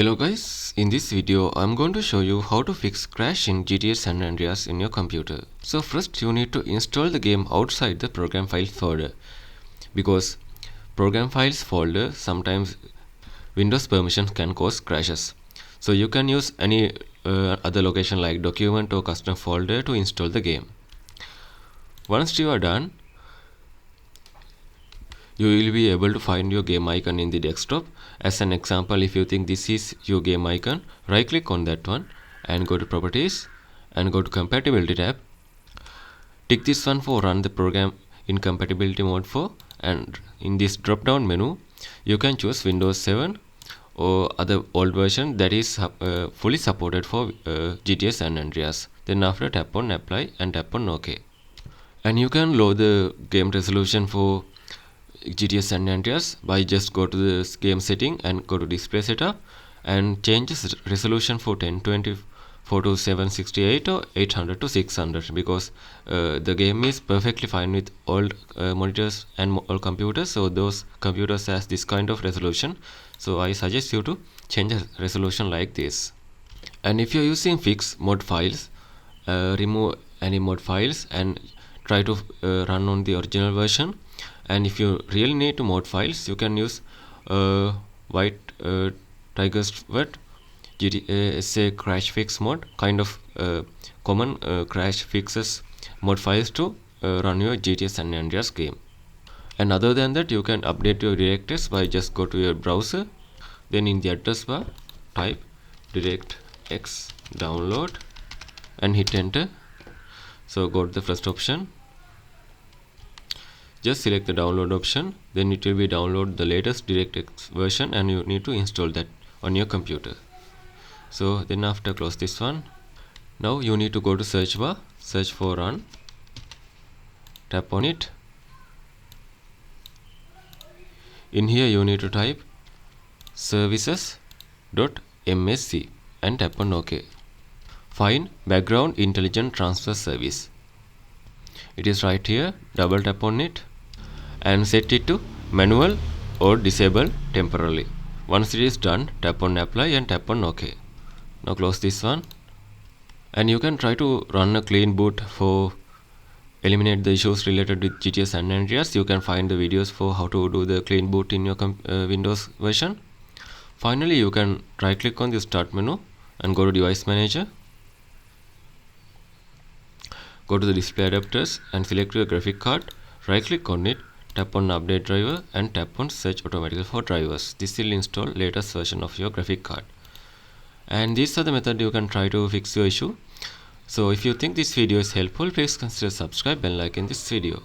Hello guys, in this video I'm going to show you how to fix crash in GTA San Andreas in your computer. So first you need to install the game outside the program files folder, because program files folder sometimes Windows permissions can cause crashes. So you can use any other location like document or custom folder to install the game. Once you are done, you will be able to find your game icon in the desktop. As an example, if you think this is your game icon, right click on that one and go to properties and go to compatibility tab. Tick this one for run the program in compatibility mode 4, and in this drop down menu you can choose Windows 7 or other old version that is fully supported for GTA San Andreas. Then after, tap on apply and tap on OK. And you can lower the game resolution for GTA San Andreas by just go to the game setting and go to display setup and change the resolution for 1024 to 768 or 800 to 600, because the game is perfectly fine with all monitors and all computers. So those computers has this kind of resolution, so I suggest you to change the resolution like this. And if you're using fixed mod files, remove any mod files and try to run on the original version. And if you really need to mod files, you can use white tiger's word GTA SA crash fix mod, kind of common crash fixes mod files to run your GTA San Andreas game. And other than that, you can update your directories by just go to your browser, then in the address bar type directx download and hit enter. So go to the first option, just select the download option, then it will be download the latest DirectX version and you need to install that on your computer. So then after, close this one. Now you need to go to search bar, search for run, tap on it. In here you need to type services.msc and tap on OK. Find background intelligent transfer service. It is right here, double tap on it and set it to manual or disable temporarily. Once it is done, tap on apply and tap on OK. Now close this one, and you can try to run a clean boot for eliminate the issues related with GTA San Andreas. You can find the videos for how to do the clean boot in your Windows version. Finally, you can right click on the start menu and go to device manager. Go to the display adapters and select your graphic card, right click on it, tap on update driver and tap on search automatically for drivers. This will install latest version of your graphic card. And these are the methods you can try to fix your issue. So if you think this video is helpful, please consider subscribe and like in this video.